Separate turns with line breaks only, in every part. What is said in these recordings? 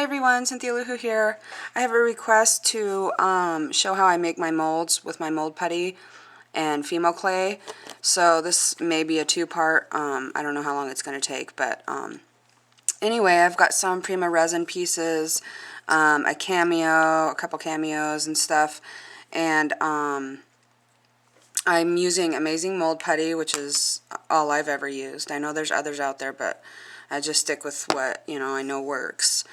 Hi everyone, Cynthia Luhu here. I have a request to show how I make my molds with my mold putty and FIMO clay. So this may be a two-part, I don't know how long it's going to take, but anyway, I've got some Prima resin pieces, a cameo, a couple cameos and stuff, and I'm using Amazing Mold Putty, which is all I've ever used. I know there's others out there, but I just stick with what, I know works.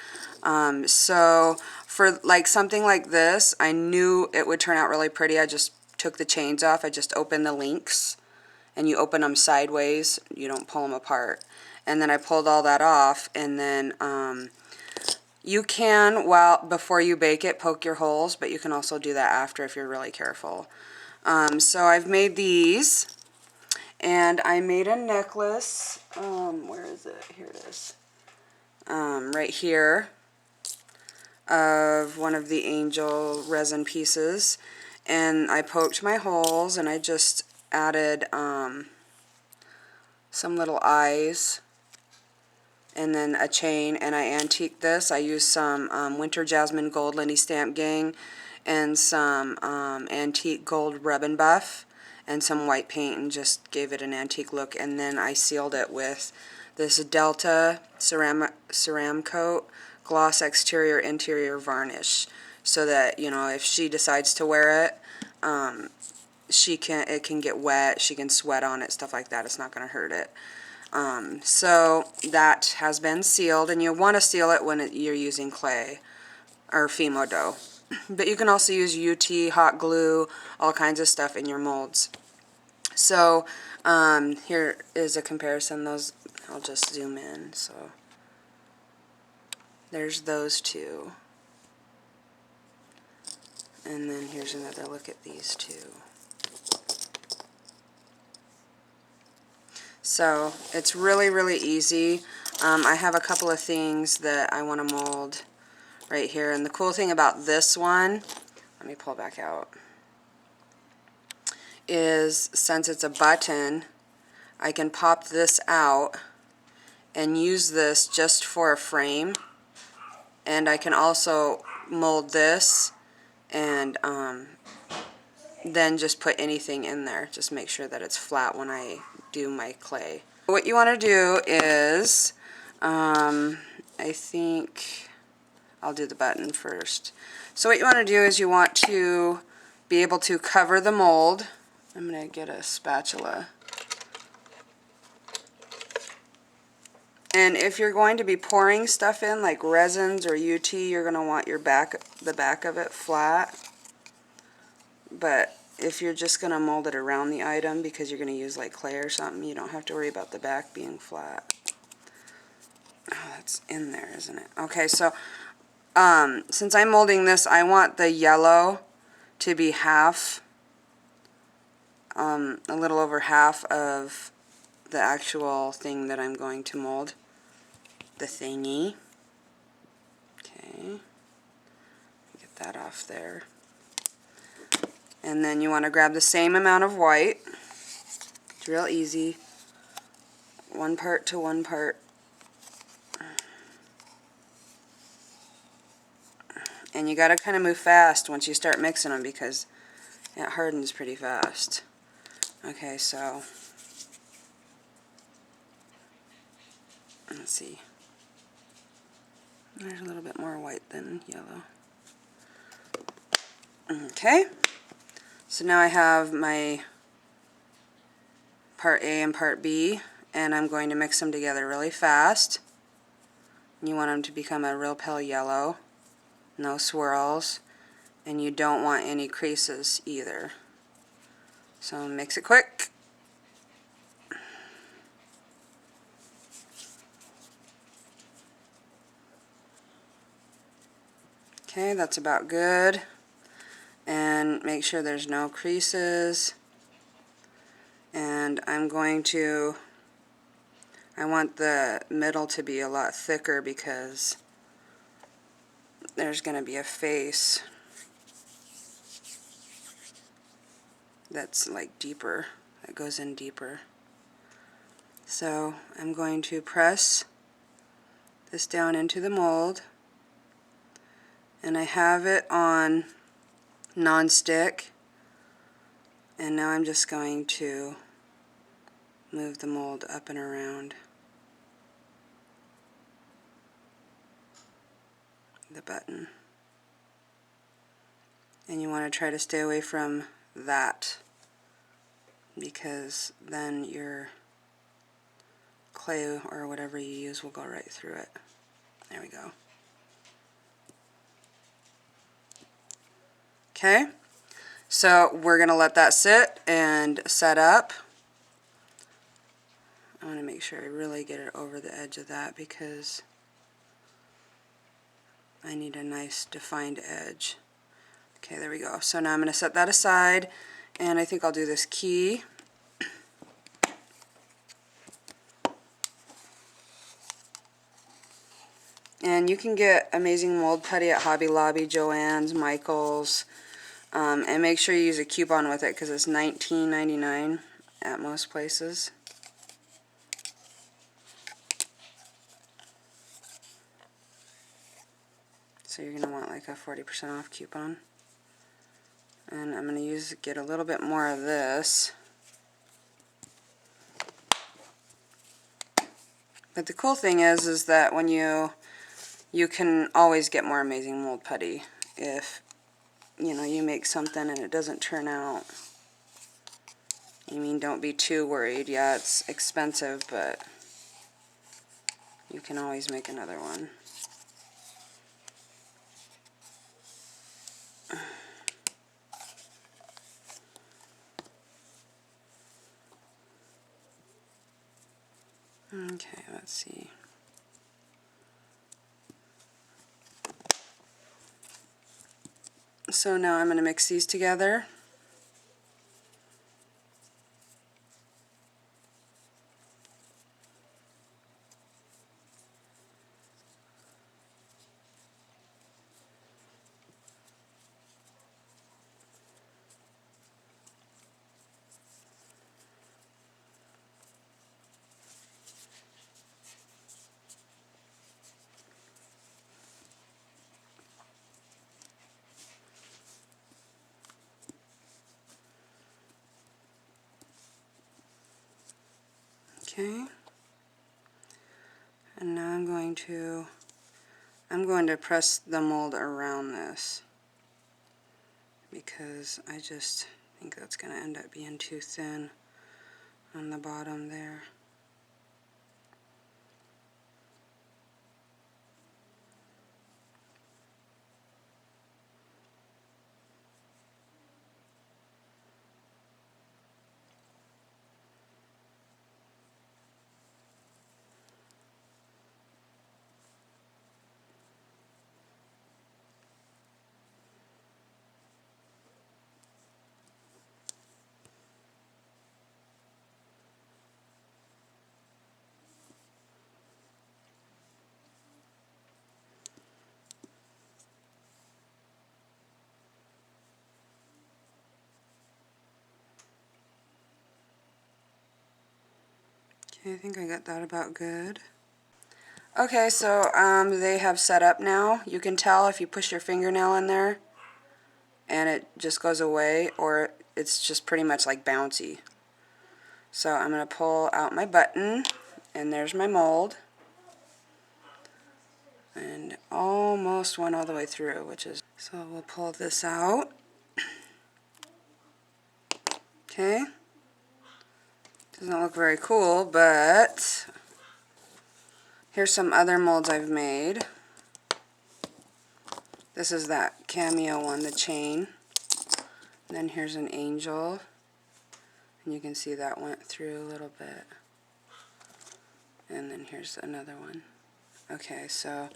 So for like something like this, I knew it would turn out really pretty. I just took the chains off. I just opened the links, and you open them sideways. You don't pull them apart. And then I pulled all that off, and then you can, before you bake it, poke your holes, but you can also do that after if you're really careful. So I've made these, and I made a necklace. Where is it? Here it is. Right here, of one of the angel resin pieces, and I poked my holes, and I just added some little eyes, and then a chain, and I antiqued this. I used some Winter Jasmine Gold Lindy Stamp Gang, and some antique gold rub and buff, and some white paint, and just gave it an antique look. And then I sealed it with this Delta Ceram Coat Gloss Exterior Interior Varnish, so that, if she decides to wear it, it can get wet, she can sweat on it, stuff like that. It's not going to hurt it. So that has been sealed, and you want to seal it when you're using clay or FIMO dough. But you can also use UT, hot glue, all kinds of stuff in your molds. So here is a comparison. Those, I'll just zoom in. So there's those two. And then here's another look at these two. So it's really, really easy. I have a couple of things that I want to mold right here. And the cool thing about this one, let me pull back out, is since it's a button, I can pop this out and use this just for a frame. And I can also mold this and then just put anything in there. Just make sure that it's flat when I do my clay. What you want to do is, I think I'll do the button first. So what you want to do is you want to be able to cover the mold. I'm going to get a spatula. And if you're going to be pouring stuff in, like resins or UT, you're going to want the back of it flat. But if you're just going to mold it around the item because you're going to use like clay or something, you don't have to worry about the back being flat. Oh, that's in there, isn't it? Okay, so since I'm molding this, I want the yellow to be half, a little over half of the actual thing that I'm going to mold, the thingy. Okay, get that off there. And then you want to grab the same amount of white. It's real easy. One part to one part. And you got to kind of move fast once you start mixing them because it hardens pretty fast. Okay, so let's see. There's a little bit more white than yellow. Okay, so now I have my part A and part B, and I'm going to mix them together really fast. You want them to become a real pale yellow, no swirls, and you don't want any creases either. So mix it quick. Okay, that's about good. And make sure there's no creases. And I want the middle to be a lot thicker because there's going to be a face that's like deeper, that goes in deeper. So I'm going to press this down into the mold And I have it on non-stick, and now I'm just going to move the mold up and around the button. And you want to try to stay away from that, because then your clay or whatever you use will go right through it. There we go. Okay, so we're going to let that sit and set up. I want to make sure I really get it over the edge of that because I need a nice defined edge. Okay, there we go. So now I'm going to set that aside, and I think I'll do this key. And you can get amazing mold putty at Hobby Lobby, Joann's, Michael's, and make sure you use a coupon with it because it's $19.99 at most places. So you're going to want like a 40% off coupon. And I'm going to get a little bit more of this. But the cool thing is that when you can always get more amazing mold putty if you make something and it doesn't turn out. I mean, don't be too worried. Yeah, it's expensive, but you can always make another one. Okay, let's see. So now I'm going to mix these together. Okay. And now I'm going to press the mold around this because I just think that's going to end up being too thin on the bottom there. Okay, I think I got that about good. Okay, so they have set up now. You can tell if you push your fingernail in there and it just goes away, or it's just pretty much like bouncy. So I'm going to pull out my button, and there's my mold. And almost went all the way through, which is... So we'll pull this out. Okay. Doesn't look very cool, but here's some other molds I've made. This is that cameo one, the chain. And then here's an angel. And you can see that went through a little bit. And then here's another one. Okay, so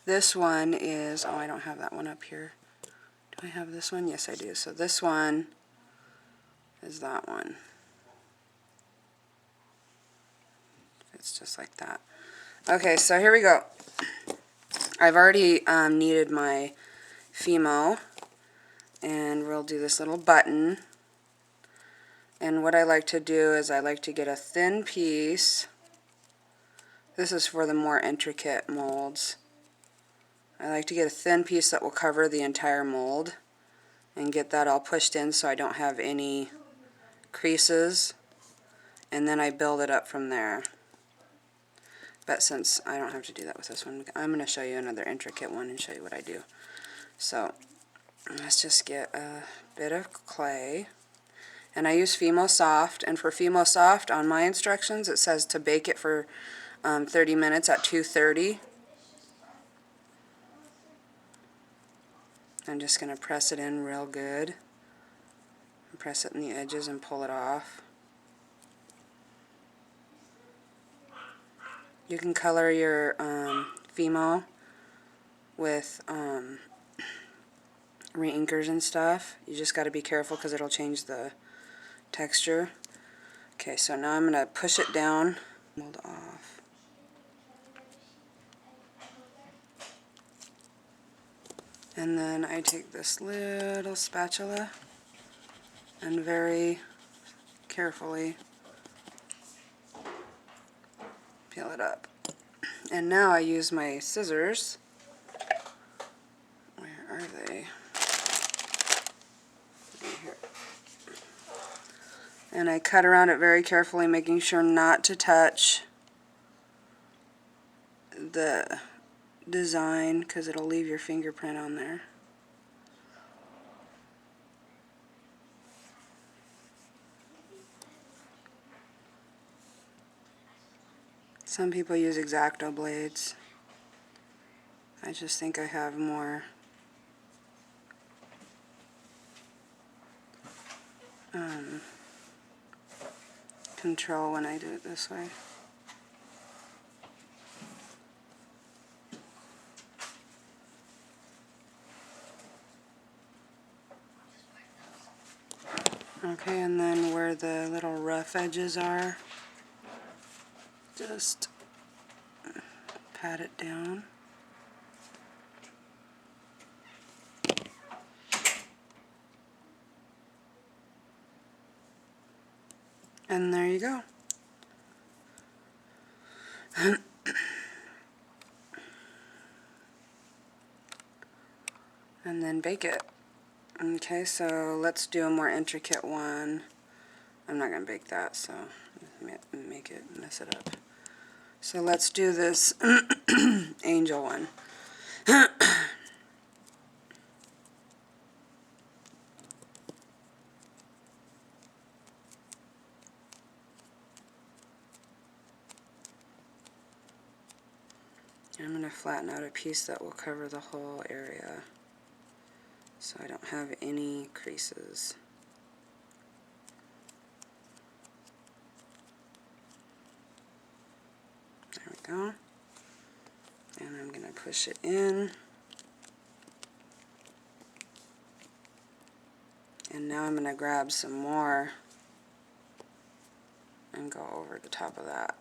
this one is... Oh, I don't have that one up here. Do I have this one? Yes, I do. So this one is that one. It's just like that. Okay, so here we go. I've already kneaded my FIMO, and we'll do this little button. And what I like to do is I like to get a thin piece. This is for the more intricate molds. I like to get a thin piece that will cover the entire mold and get that all pushed in so I don't have any creases, and then I build it up from there. But since I don't have to do that with this one, I'm going to show you another intricate one and show you what I do. So let's just get a bit of clay, and I use FIMO Soft, and for FIMO Soft on my instructions it says to bake it for 30 minutes at 230. I'm just going to press it in real good. Press it in the edges and pull it off. You can color your FIMO with reinkers and stuff. You just got to be careful because it'll change the texture. Okay, so now I'm going to push it down, mold off. And then I take this little spatula and very carefully peel it up. And now I use my scissors. Where are they? Right here. And I cut around it very carefully, making sure not to touch the design because it'll leave your fingerprint on there. Some people use X-Acto blades. I just think I have more control when I do it this way. Okay, and then where the little rough edges are, just pat it down. And there you go. And then bake it. Okay, so let's do a more intricate one. I'm not going to bake that, so make it, mess it up. So let's do this angel one. I'm going to flatten out a piece that will cover the whole area so I don't have any creases. There we go. And I'm going to push it in. And now I'm going to grab some more and go over the top of that.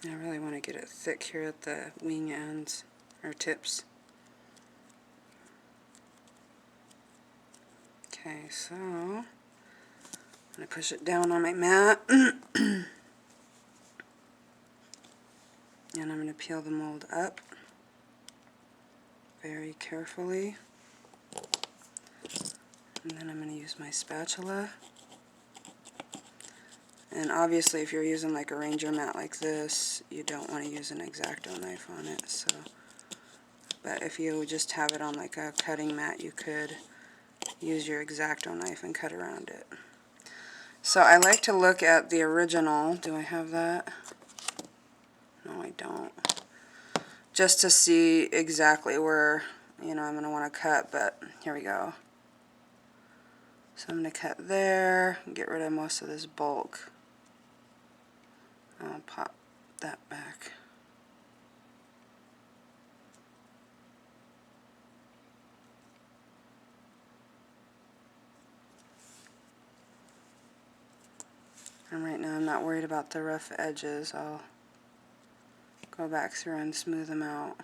I really want to get it thick here at the wing ends, or tips. Okay, so I'm going to push it down on my mat. And I'm going to peel the mold up very carefully. And then I'm going to use my spatula And obviously if you're using like a Ranger mat like this, you don't want to use an X-Acto knife on it. So, but if you just have it on like a cutting mat, you could use your X-Acto knife and cut around it. So I like to look at the original. Do I have that? No, I don't. Just to see exactly where, you know, I'm going to want to cut, but here we go. So I'm going to cut there and get rid of most of this bulk. I'll pop that back. And right now I'm not worried about the rough edges. I'll go back through and smooth them out.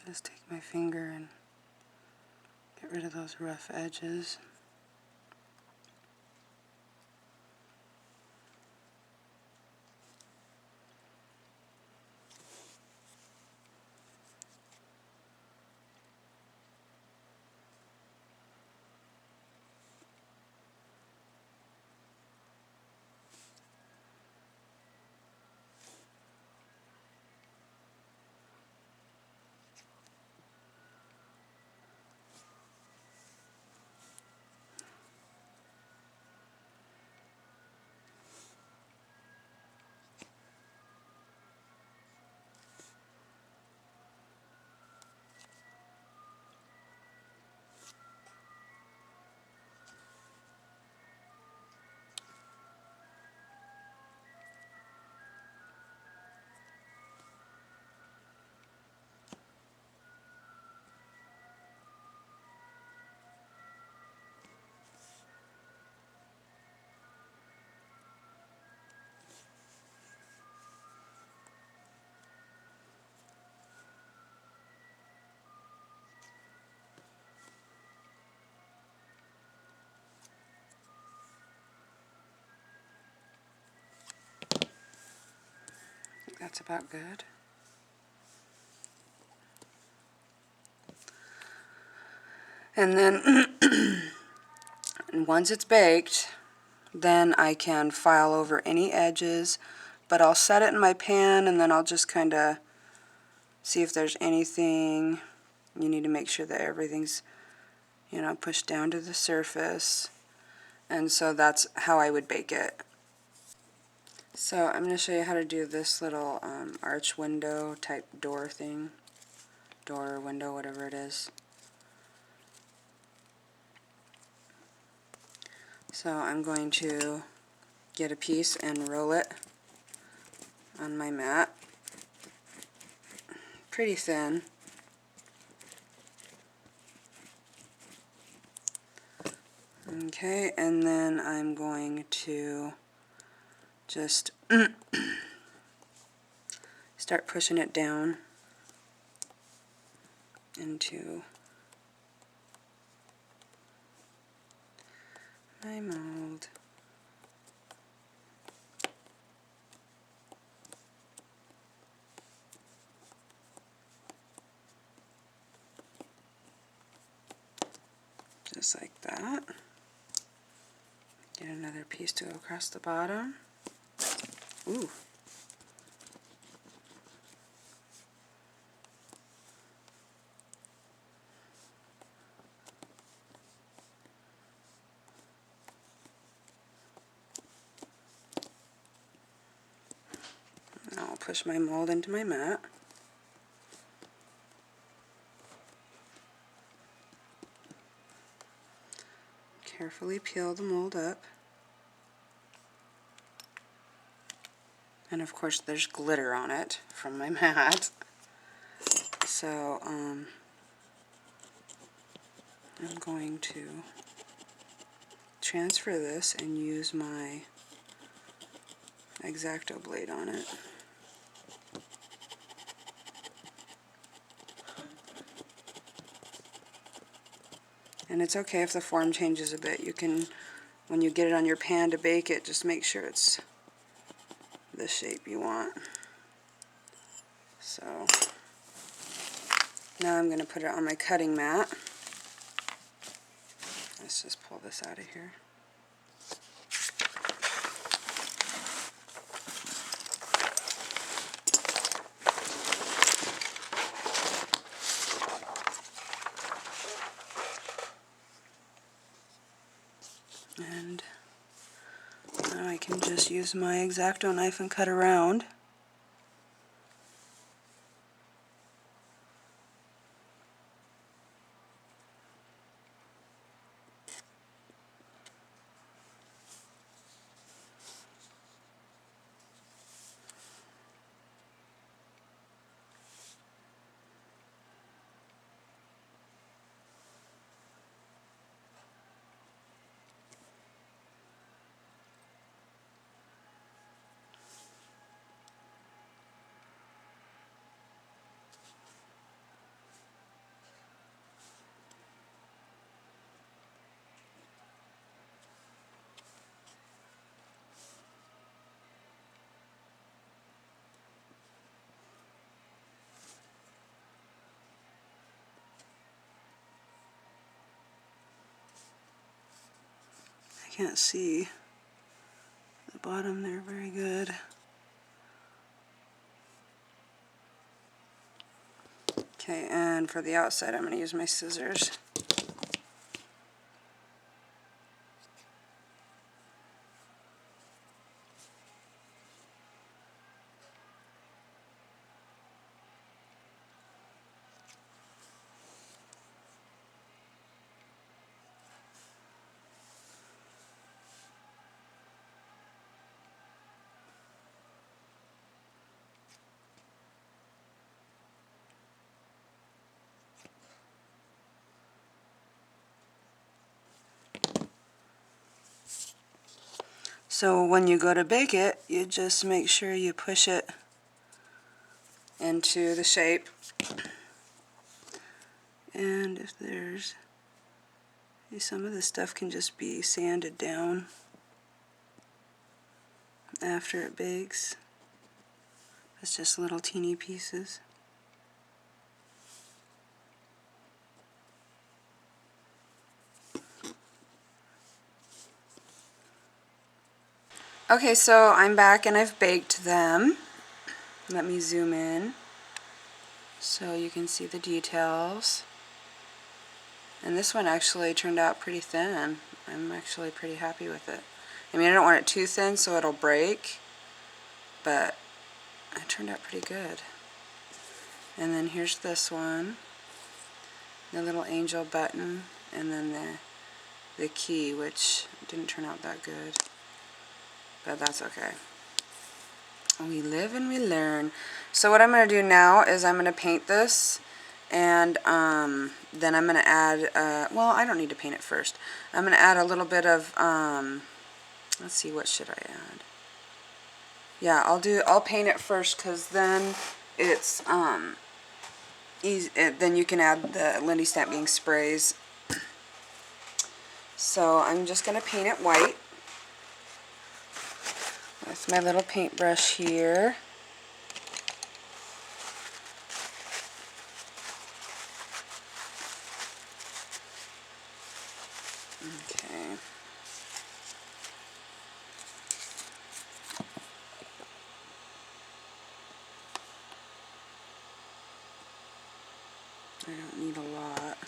Just take my finger and get rid of those rough edges. I think that's about good. And then once it's baked, then I can file over any edges, but I'll set it in my pan and then I'll just kind of see if there's anything. You need to make sure that everything's, you know, pushed down to the surface. And so that's how I would bake it. So I'm going to show you how to do this little arch window type door thing. Door or window, whatever it is. So I'm going to get a piece and roll it on my mat. Pretty thin. Okay, and then I'm going to just start pushing it down into my mold. Just like that. Get another piece to go across the bottom. Ooh. push my mold into my mat. Carefully peel the mold up. And of course there's glitter on it from my mat. So I'm going to transfer this and use my X-Acto blade on it. And it's okay if the form changes a bit. You can, when you get it on your pan to bake it, just make sure it's the shape you want. So now I'm going to put it on my cutting mat. Let's just pull this out of here. And now I can just use my X-Acto knife and cut around. I can't see the bottom there very good. Okay, and for the outside I'm going to use my scissors. So when you go to bake it, you just make sure you push it into the shape. And if there's, some of this stuff can just be sanded down after it bakes. It's just little teeny pieces. Okay, so I'm back and I've baked them. Let me zoom in so you can see the details. And this one actually turned out pretty thin. I'm actually pretty happy with it. I mean, I don't want it too thin so it'll break, but it turned out pretty good. And then here's this one, the little angel button, and then the key, which didn't turn out that good. But that's okay. We live and we learn. So what I'm going to do now is I'm going to paint this, and then I'm going to add, well, I don't need to paint it first. I'm going to add a little bit of, let's see, what should I add? Yeah, I'll paint it first, because then it's easy, then you can add the Lindy Stamping sprays. So I'm just going to paint it white with my little paintbrush here. Okay. I don't need a lot.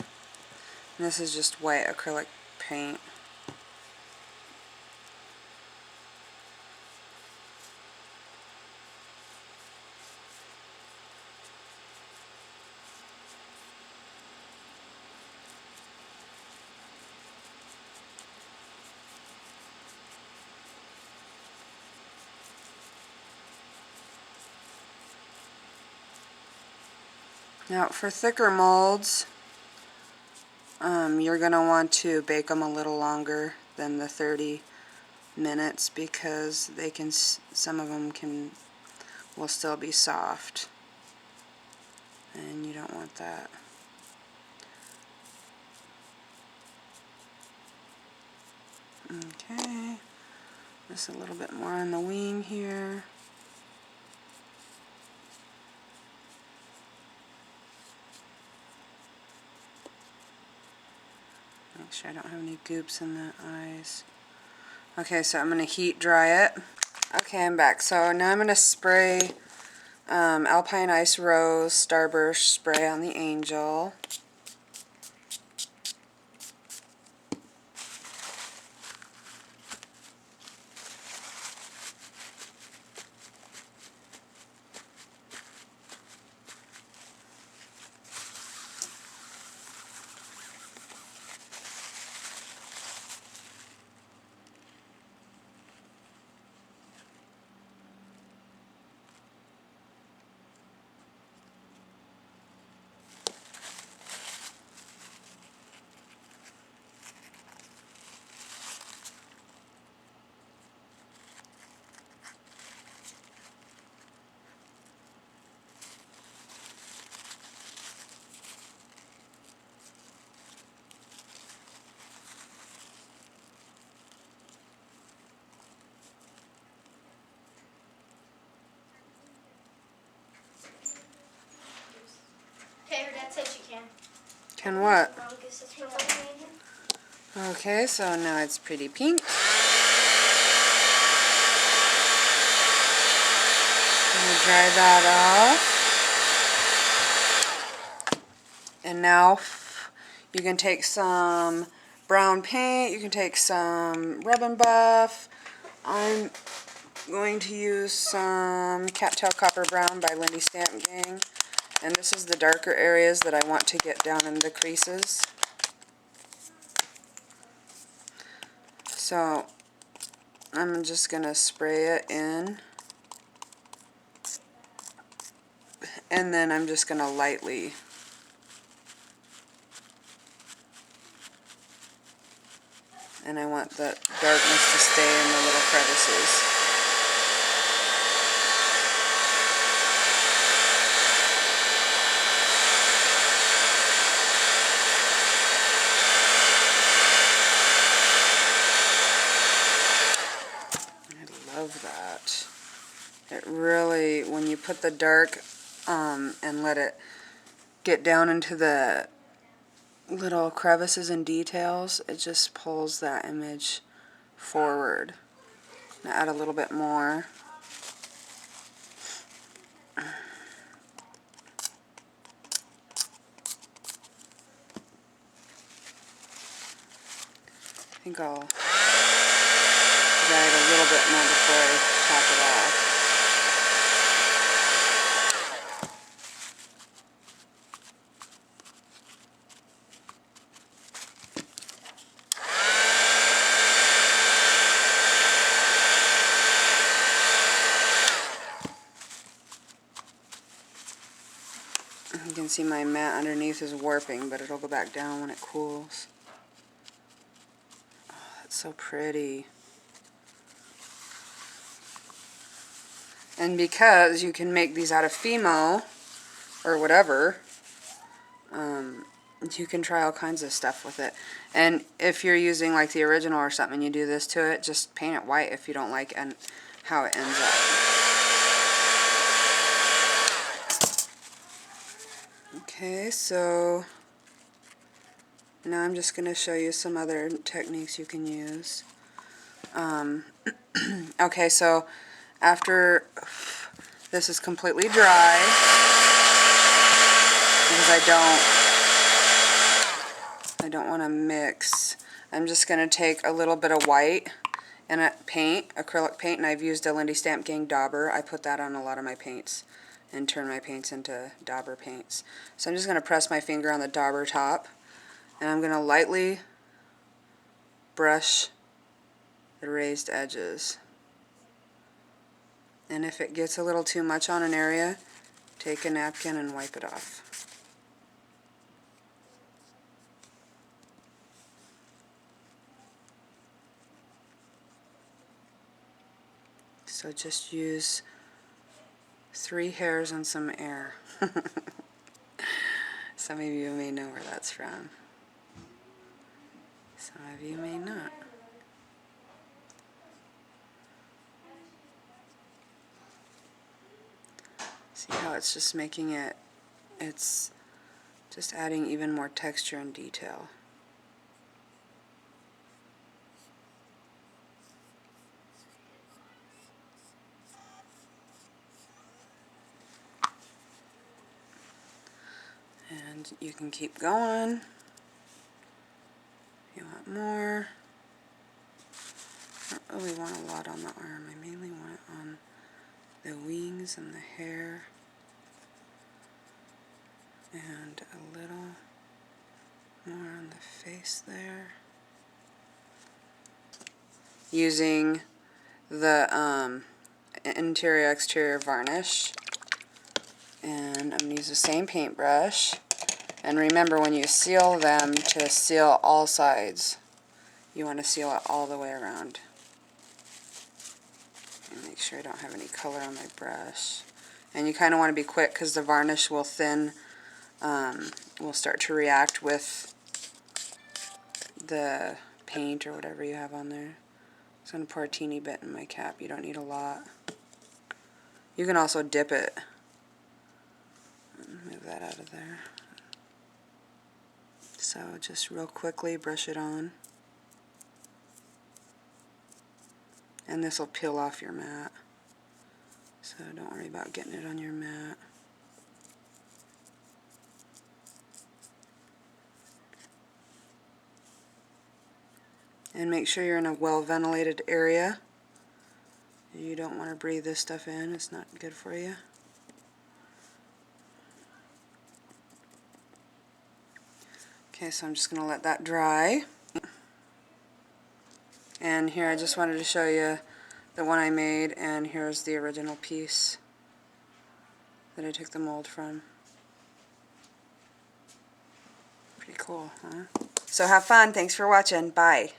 And this is just white acrylic paint. Now for thicker molds, you're going to want to bake them a little longer than the 30 minutes because they can, some of them will still be soft, and you don't want that. Okay, just a little bit more on the wing here. Make sure I don't have any goops in the eyes. Okay, so I'm going to heat dry it. Okay, I'm back. So now I'm going to spray Alpine Ice Rose Starburst spray on the Angel.
Okay, her dad said she can.
Can what? Okay, so now it's pretty pink. I'm going to dry that off. And now you can take some brown paint, you can take some Rub and Buff. I'm going to use some Cattail Copper Brown by Lindy Stamp Gang. And this is the darker areas that I want to get down in the creases. So I'm just going to spray it in. And then I'm just going to lightly and I want the darkness to stay in the little crevices. I love that. It really, when you put the dark and let it get down into the little crevices and details, it just pulls that image forward. Now add a little bit more. I think I'll dry it a little bit more before I top it off. You can see my mat underneath is warping, but it'll go back down when it cools. Oh, that's so pretty. And because you can make these out of FIMO or whatever, you can try all kinds of stuff with it. And if you're using like the original or something and you do this to it, just paint it white if you don't like and how it ends up. Okay, so now I'm just going to show you some other techniques you can use. Okay, so after this is completely dry, because I don't want to mix, I'm just going to take a little bit of white and acrylic paint, and I've used a Lindy Stamp Gang dauber. I put that on a lot of my paints and turn my paints into dauber paints. So I'm just going to press my finger on the dauber top, and I'm going to lightly brush the raised edges. And if it gets a little too much on an area, take a napkin and wipe it off. So just use 3 hairs and some air. Some of you may know where that's from. Some of you may not. See how it's just making it, it's just adding even more texture and detail. And you can keep going. If you want more. I don't really want a lot on the arm. I mainly want it on the wings and the hair. And a little more on the face there. Using the interior exterior varnish. And I'm going to use the same paintbrush. And remember, when you seal them, to seal all sides. You want to seal it all the way around. And make sure I don't have any color on my brush. And you kind of want to be quick because the varnish will thin, will start to react with the paint or whatever you have on there. I'm going to pour a teeny bit in my cap. You don't need a lot. You can also dip it. Move that out of there. So just real quickly brush it on. And this will peel off your mat. So don't worry about getting it on your mat. And make sure you're in a well-ventilated area. You don't want to breathe this stuff in. It's not good for you. Okay, so I'm just going to let that dry. And here I just wanted to show you the one I made, and here's the original piece that I took the mold from. Pretty cool, huh? So have fun. Thanks for watching. Bye.